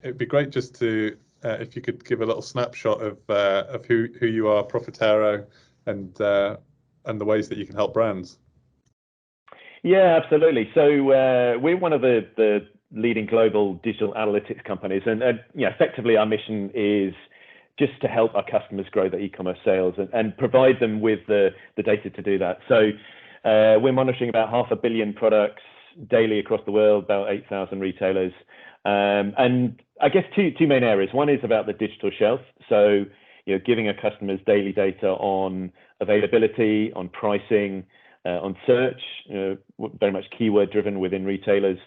it'd be great just to if you could give a little snapshot of who you are, Profitero, and the ways that you can help brands. Yeah, absolutely. So we're one of the leading global digital analytics companies, and effectively our mission is just to help our customers grow their e-commerce sales and provide them with the data to do that. So we're monitoring about 500 million products daily across the world, about 8,000 retailers. And I guess two main areas. One is about the digital shelf. So, giving our customers daily data on availability, on pricing, on search, very much keyword driven within retailers,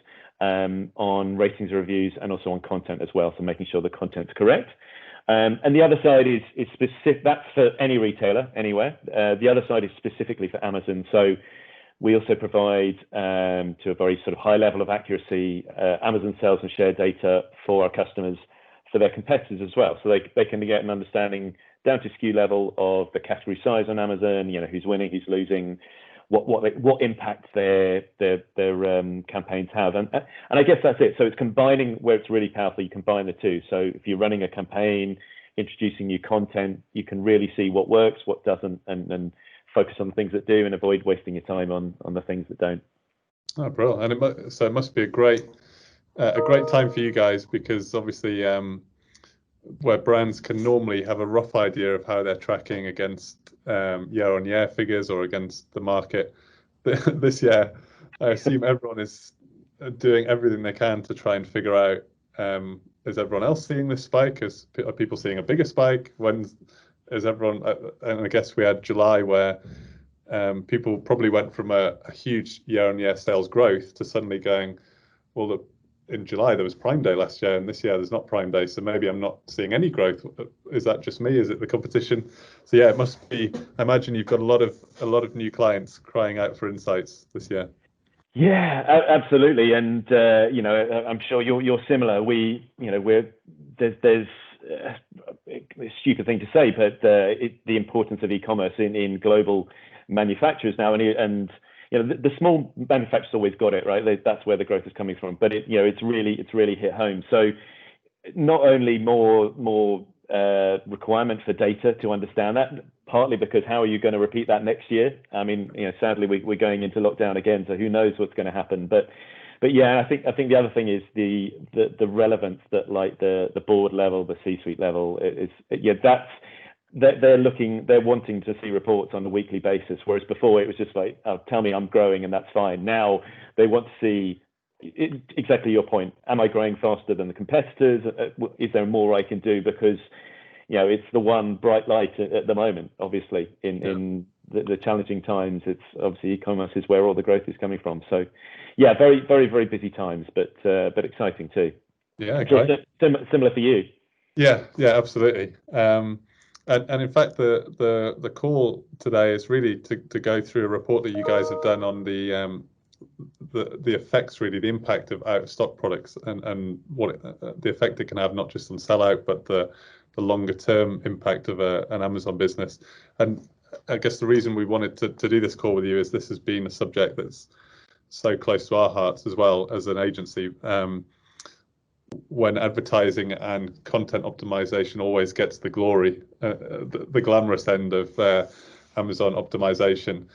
on ratings and reviews, and also on content as well. So making sure the content's correct. And the other side is specific. That's for any retailer anywhere. The other side is specifically for Amazon. So we also provide to a very sort of high level of accuracy Amazon sales and share data for our customers, for their competitors as well. So they can get an understanding down to SKU level of the category size on Amazon. Who's winning, who's losing, what impact their campaigns have, and I guess that's it. So it's combining where it's really powerful. You combine the two. So if you're running a campaign, introducing new content, you can really see what works, what doesn't, and focus on the things that do, and avoid wasting your time on the things that don't. Oh, brilliant! And it must be a great time for you guys, because obviously where brands can normally have a rough idea of how they're tracking against year-on-year figures or against the market, this year I assume everyone is doing everything they can to try and figure out, is everyone else seeing this spike? Are people seeing a bigger spike? When is everyone, and I guess we had July where people probably went from a huge year-on-year sales growth to suddenly going, well, look, in July there was Prime Day last year, and this year there's not Prime Day, so maybe I'm not seeing any growth. Is that just me? Is it the competition? So yeah, it must be. I imagine you've got a lot of new clients crying out for insights this year. Yeah, absolutely, and I'm sure you're similar. There's a stupid thing to say, but the importance of e-commerce in global manufacturers now, and the small manufacturers always got it right. That's where the growth is coming from. But it's really hit home. So not only more requirement for data to understand that, partly because how are you going to repeat that next year? I mean, sadly we're going into lockdown again, so who knows what's going to happen. But yeah, I think the other thing is the relevance that, like, the board level, the C-suite level is they're wanting to see reports on a weekly basis, whereas before it was just like, oh, tell me I'm growing and that's fine. Now they want to see exactly your point. Am I growing faster than the competitors? Is there more I can do? Because it's the one bright light at the moment, obviously, in the challenging times. It's obviously e-commerce is where all the growth is coming from. So yeah, very, very, very busy times, but exciting too. Yeah, great. Similar for you. Yeah, absolutely. And in fact, the call today is really to go through a report that you guys have done on the effects, really, the impact of out of stock products and what the effect it can have, not just on sellout, but the longer term impact of an Amazon business. And I guess the reason we wanted to do this call with you is this has been a subject that's so close to our hearts as well as an agency. When advertising and content optimization always gets the glory, the glamorous end of Amazon optimization,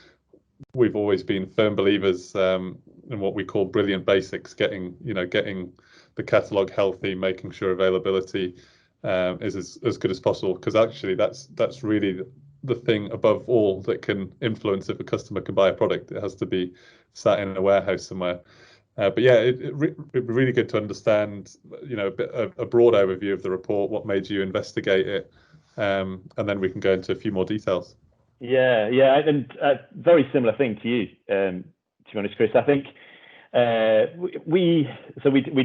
we've always been firm believers in what we call brilliant basics, getting the catalog healthy, making sure availability is as good as possible, because actually that's really the thing above all that can influence if a customer can buy a product. It has to be sat in a warehouse somewhere. But yeah, it'd be really good to understand, a broad overview of the report, what made you investigate it, and then we can go into a few more details. Yeah, and very similar thing to you, to be honest, Chris. I think we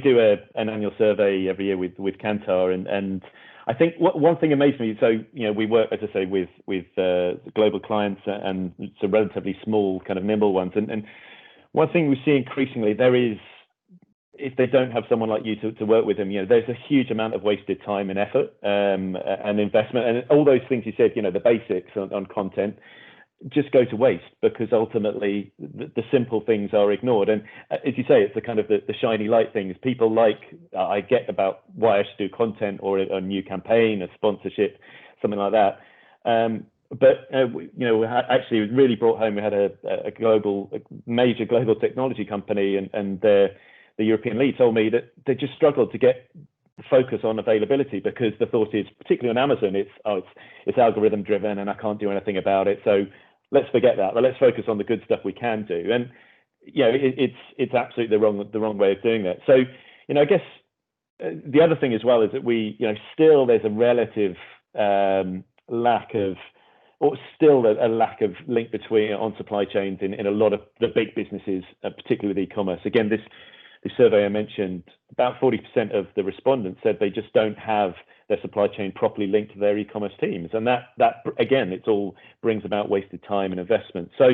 do an annual survey every year with Kantar, and I think one thing amazed me. So we work, as I say, with global clients and some relatively small, kind of nimble ones, and one thing we see increasingly, there is, if they don't have someone like you to work with them, there's a huge amount of wasted time and effort and investment, and all those things you said, the basics on content. just go to waste, because ultimately the simple things are ignored. And as you say, it's the kind of the shiny light things. People like, I get about why I should do content or a new campaign, a sponsorship, something like that. But actually, it was really brought home. We had a major global technology company, and the European lead told me that they just struggled to get focus on availability, because the thought is, particularly on Amazon, it's algorithm driven and I can't do anything about it. So let's forget that. But let's focus on the good stuff we can do. And it's absolutely the wrong way of doing that. So I guess the other thing as well is that we still there's a relative lack of, or still a lack of link between on supply chains in a lot of the big businesses, particularly with e-commerce. Again, this survey I mentioned, about 40% of the respondents said they just don't have their supply chain properly linked to their e-commerce teams. And that again, it all brings about wasted time and investment. So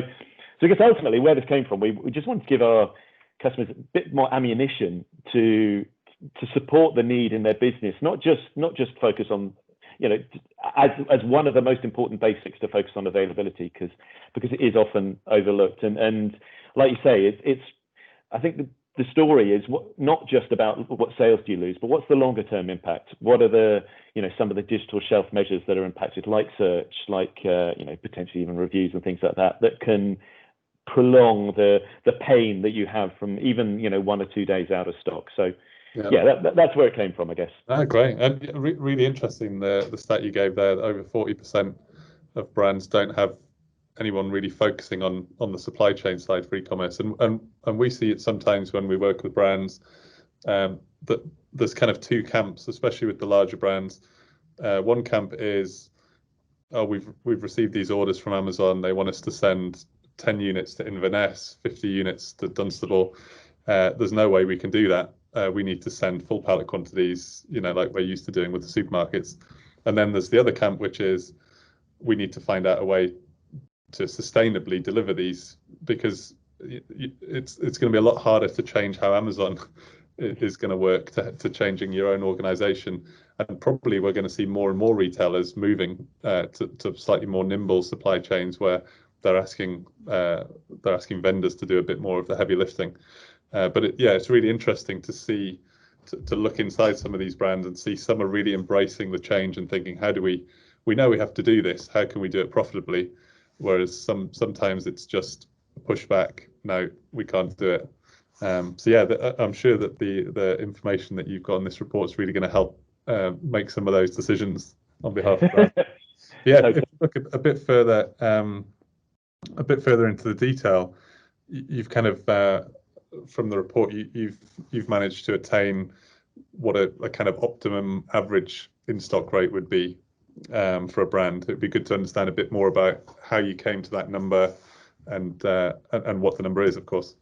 I guess ultimately where this came from, we just wanted to give our customers a bit more ammunition to support the need in their business, not just focus on, as one of the most important basics, to focus on availability, because it is often overlooked. And like you say, it's I think the story is not just about what sales do you lose, but what's the longer term impact? What are the some of the digital shelf measures that are impacted, like search, like potentially even reviews and things like that can prolong the pain that you have from even 1 or 2 days out of stock. So that's where it came from, I guess. Great. And really interesting, the stat you gave there, that over 40% of brands don't have anyone really focusing on the supply chain side for e-commerce. And we see it sometimes when we work with brands, that there's kind of two camps, especially with the larger brands. One camp is, we've received these orders from Amazon. They want us to send 10 units to Inverness, 50 units to Dunstable. There's no way we can do that. We need to send full pallet quantities, like we're used to doing with the supermarkets. And then there's the other camp, which is, we need to find out a way to sustainably deliver these, because it's going to be a lot harder to change how Amazon is going to work to changing your own organization. And probably we're going to see more and more retailers moving to slightly more nimble supply chains, where they're asking vendors to do a bit more of the heavy lifting. But it's really interesting to see, to look inside some of these brands and see some are really embracing the change and thinking, how do we know we have to do this, how can we do it profitably? Whereas sometimes it's just pushback, no, we can't do it. I'm sure that the information that you've got in this report is really going to help make some of those decisions on behalf of brands. If you look a bit further into the detail, you've kind of from the report, you've managed to attain what a kind of optimum average in-stock rate would be for a brand. It'd be good to understand a bit more about how you came to that number and what the number is, of course.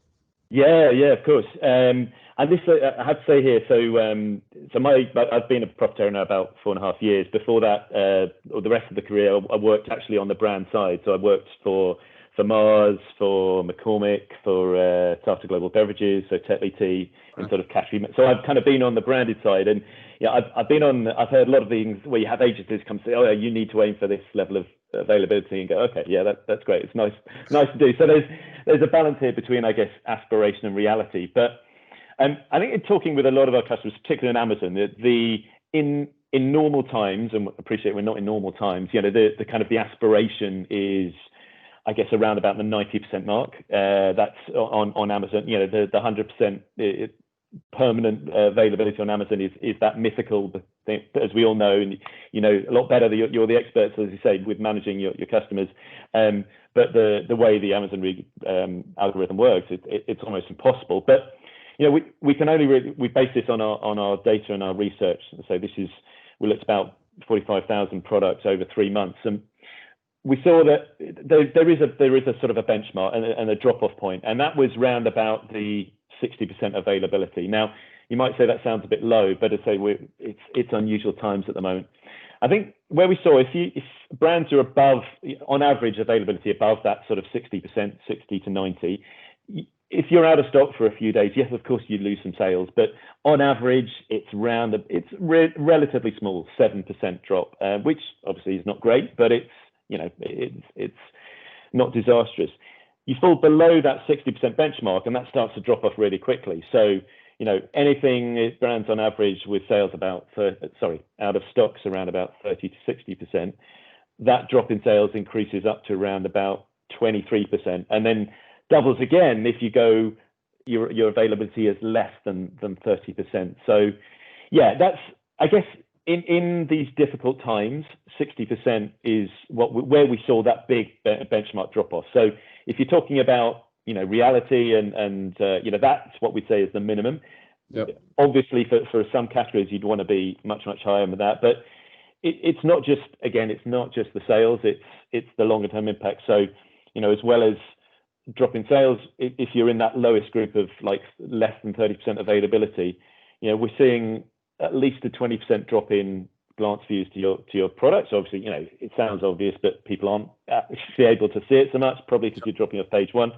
Yeah, of course. And this, I have to say here, I've been a Profitero now about 4.5 years. Before that, or the rest of the career, I worked actually on the brand side. So I worked for Mars, for McCormick, for Tata Global Beverages, so Tetley Tea, and sort of category. So I've kind of been on the branded side, and I've heard a lot of things where you have agencies come say, oh, you need to aim for this level of availability, and go, okay, yeah, that's great. It's nice to do. So there's a balance here between, I guess, aspiration and reality. But I think in talking with a lot of our customers, particularly on Amazon, in normal times, and appreciate we're not in normal times, the kind of the aspiration is, I guess, around about the 90% mark. That's on Amazon. The 100% permanent availability on Amazon is that mythical thing, as we all know, and a lot better. You're the experts, as you say, with managing your customers. But the way the Amazon algorithm works, it's almost impossible. But we can only we base this on our data and our research. So we looked about 45,000 products over 3 months, and we saw that there is a sort of a benchmark and a drop-off point, and that was round about the 60% availability. Now, you might say that sounds a bit low, but I say it's unusual times at the moment. I think where we saw, if brands are above, on average, availability above that sort of 60%, 60 to 90, if you're out of stock for a few days, yes, of course you lose some sales, but on average, it's relatively small, 7% drop, which obviously is not great, but it's not disastrous. You fall below that 60% benchmark, and that starts to drop off really quickly. So, anything brands on average with sales out of stocks around about 30 to 60%, that drop in sales increases up to around about 23%, and then doubles again if you go your availability is less than 30%. So, yeah, that's, I guess, in these difficult times, 60% is where we saw that big benchmark drop off. So if you're talking about reality and that's what we say is the minimum. Yep. Obviously, for some categories, you'd want to be much higher than that. But it's not just the sales; it's the longer term impact. So as well as drop in sales, if you're in that lowest group of like less than 30% availability, we're seeing at least a 20% drop in glance views to your products. Obviously, it sounds obvious, but people aren't actually able to see it so much, probably because you're dropping off page one,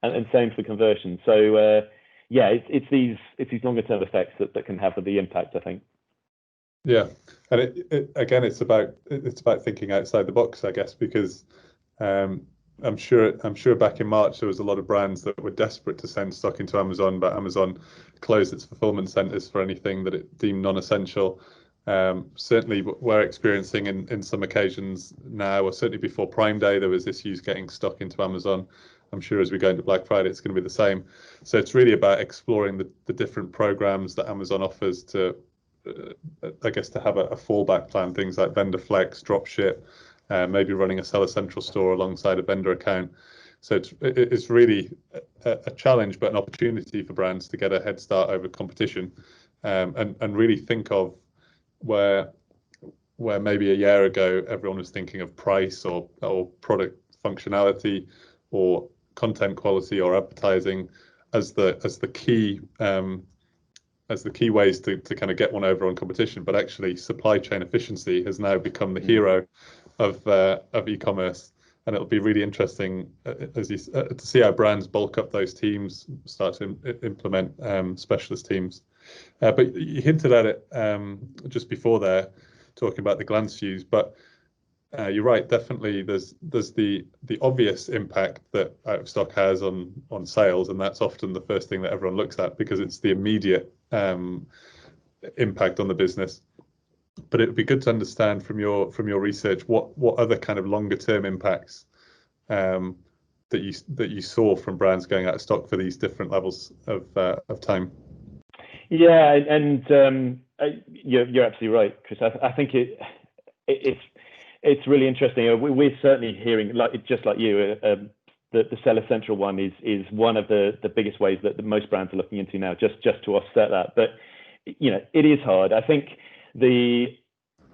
and same for conversion. So it's these longer term effects that can have the impact, I think. Yeah, and it's about thinking outside the box, I guess, because I'm sure back in March there was a lot of brands that were desperate to send stock into Amazon, but Amazon closed its fulfillment centers for anything that it deemed non-essential. Certainly we're experiencing in some occasions now, or certainly before Prime Day, there was issues getting stock into Amazon. I'm sure as we go into Black Friday, it's going to be the same. So it's really about exploring the different programs that Amazon offers to, I guess, to have a fallback plan, things like vendor flex, drop ship, maybe running a Seller Central store alongside a vendor account. So it's really a challenge, but an opportunity for brands to get a head start over competition, and really think of where maybe a year ago everyone was thinking of price or product functionality or content quality or advertising as the key ways to kind of get one over on competition. But actually, supply chain efficiency has now become the hero of e-commerce, and it'll be really interesting to see how brands bulk up those teams, start to implement specialist teams. But you hinted at it just before there, talking about the glance views. But you're right, definitely. There's the obvious impact that out of stock has on sales, and that's often the first thing that everyone looks at because it's the immediate impact on the business. But it would be good to understand from your research what other kind of longer term impacts that you saw from brands going out of stock for these different levels of time. Yeah, and you're absolutely right, Chris. I think it's really interesting. We're certainly hearing, just like you, the Seller Central one is one of the biggest ways that most brands are looking into now, just to offset that. But it is hard. I think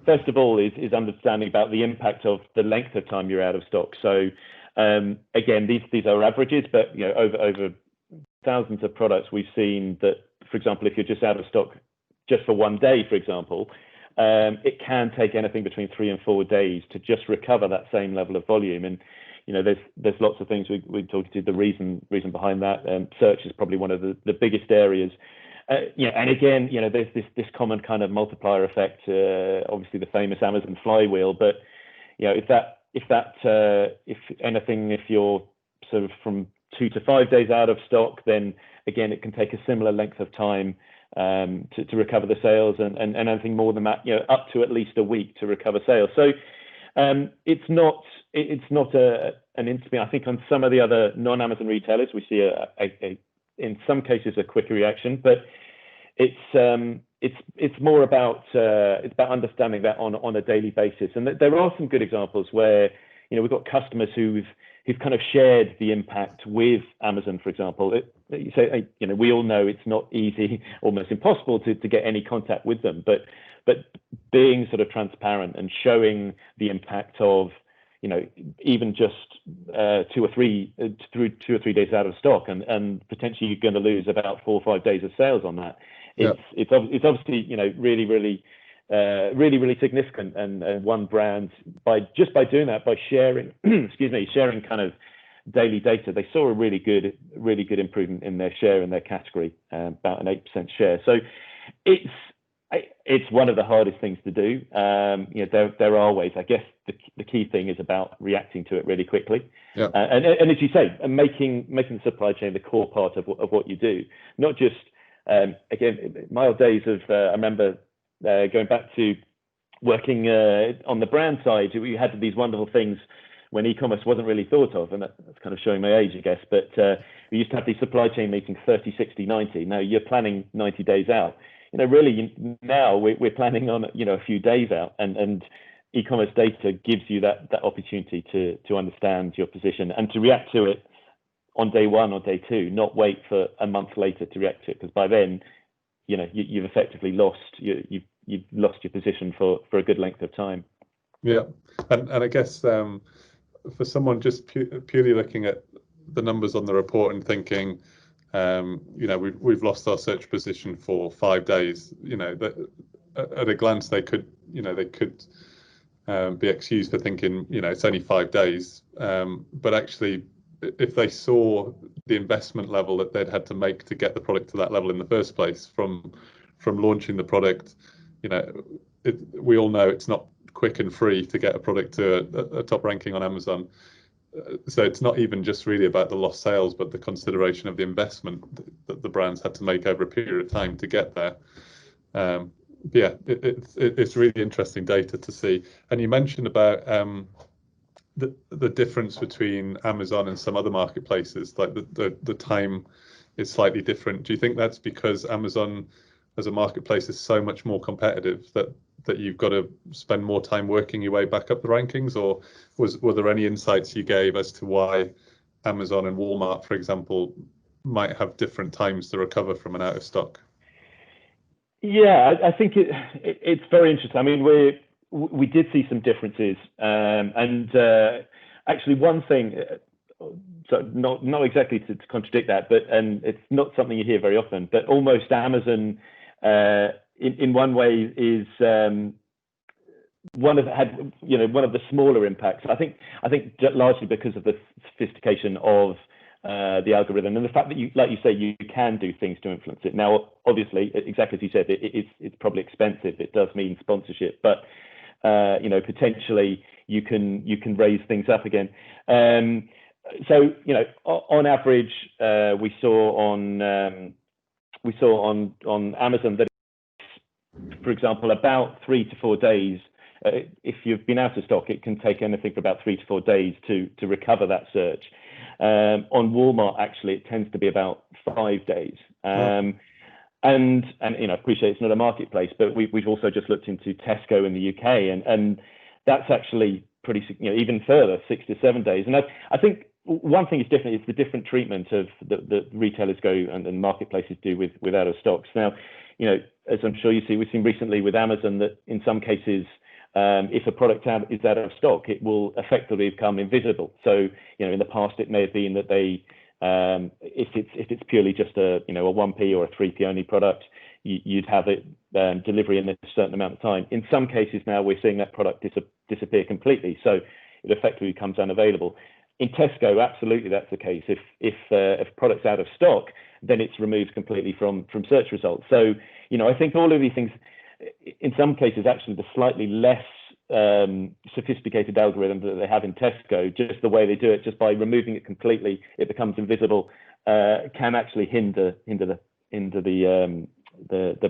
first of all is understanding about the impact of the length of time you're out of stock. So again, these are averages, but over thousands of products, we've seen that, for example, if you're just out of stock just for one day, for example, it can take anything between 3 and 4 days to just recover that same level of volume. And there's lots of things we talked to the reason behind that. Search is probably one of the biggest areas. And again, there's this common kind of multiplier effect. Obviously, the famous Amazon flywheel. But if you're sort of from 2 to 5 days out of stock, then again, it can take a similar length of time to recover the sales, and anything more than that, up to at least a week to recover sales. So it's not an instant. I think on some of the other non-Amazon retailers, we see in some cases a quicker reaction, but it's more about understanding that on a daily basis. And there are some good examples where we've got customers who've kind of shared the impact with Amazon, for example. We all know it's not easy, almost impossible to get any contact with them, but being sort of transparent and showing the impact of even just 2 or 3 days out of stock, and potentially you're going to lose about 4 or 5 days of sales on that. It's obviously really significant, and one brand by doing that, by sharing sharing kind of daily data, they saw a really good improvement in their share in their category, about an 8% share. So It's one of the hardest things to do. There are ways. I guess the key thing is about reacting to it really quickly. Yeah. And as you say, making the supply chain the core part of what you do, not just again, my old days of I remember going back to working on the brand side. We had these wonderful things when e-commerce wasn't really thought of, and that's kind of showing my age, I guess. But we used to have these supply chain meetings 30, 60, 90. Now you're planning 90 days out. Really now we're planning on a few days out, and e-commerce data gives you that opportunity to understand your position and to react to it on day one or day two, not wait for a month later to react to it, because by then you've effectively lost you've lost your position for a good length of time. Yeah, and I guess for someone just purely looking at the numbers on the report and thinking, we've lost our search position for 5 days. That at a glance they could be excused for thinking, it's only 5 days. But actually, if they saw the investment level that they'd had to make to get the product to that level in the first place, from launching the product, we all know it's not quick and free to get a product to a top ranking on Amazon. So it's not even just really about the lost sales, but the consideration of the investment that the brands had to make over a period of time to get there. It's really interesting data to see. And you mentioned about the difference between Amazon and some other marketplaces, like the time is slightly different. Do you think that's because Amazon as a marketplace is so much more competitive that you've got to spend more time working your way back up the rankings, or were there any insights you gave as to why Amazon and Walmart, for example, might have different times to recover from an out of stock? Yeah, I think it's very interesting. I mean, we did see some differences, and actually one thing, so not exactly to contradict that, but and it's not something you hear very often, but almost Amazon in one way is one of the smaller impacts. I think largely because of the sophistication of the algorithm and the fact that like you say, you can do things to influence it. Now, obviously, exactly as you said, it's probably expensive. It does mean sponsorship, but potentially you can raise things up again. So on average, we saw on Amazon that, for example, about 3 to 4 days. If you've been out of stock, it can take anything for about 3 to 4 days to recover that search. On Walmart, actually, it tends to be about 5 days. And I appreciate it's not a marketplace, but we've also just looked into Tesco in the UK, and that's actually pretty, even further, 6 to 7 days. And I think one thing is different is the different treatment of the retailers go and marketplaces do with out of stocks. Now, as I'm sure you see, we've seen recently with Amazon that in some cases, if a product is out of stock, it will effectively become invisible. So, in the past, it may have been that they, if it's purely just a 1p or a 3p only product, you'd have it delivery in a certain amount of time. In some cases now, we're seeing that product disappear completely, so it effectively becomes unavailable. In Tesco, absolutely that's the case. If product's out of stock, then it's removed completely from search results. So, I think all of these things, in some cases, actually the slightly less sophisticated algorithm that they have in Tesco, just the way they do it, just by removing it completely, it becomes invisible, can actually hinder the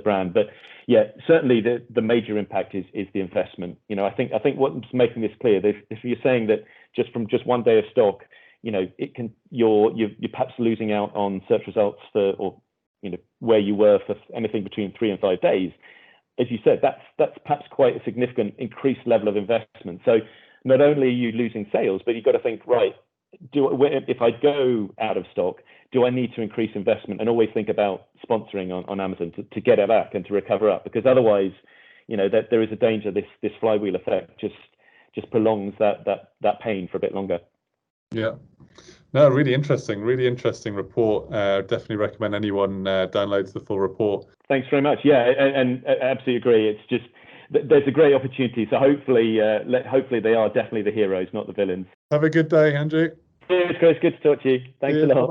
brand. But yeah, certainly the major impact is the investment. I think what's making this clear, if you're saying that just from 1 day of stock, you're perhaps losing out on search results where you were for anything between 3 and 5 days. As you said, that's perhaps quite a significant increased level of investment. So not only are you losing sales, but you've got to think, right, if I go out of stock, do I need to increase investment? And always think about sponsoring on Amazon to get it back and to recover up, because otherwise, that there is a danger this flywheel effect just prolongs that pain for a bit longer. Yeah. No, really interesting report. Definitely recommend anyone downloads the full report. Thanks very much. Yeah, and I absolutely agree. It's just there's a great opportunity. So hopefully they are definitely the heroes, not the villains. Have a good day, Andrew. Cheers, Chris. Good to talk to you. Thanks a lot. Bye-bye.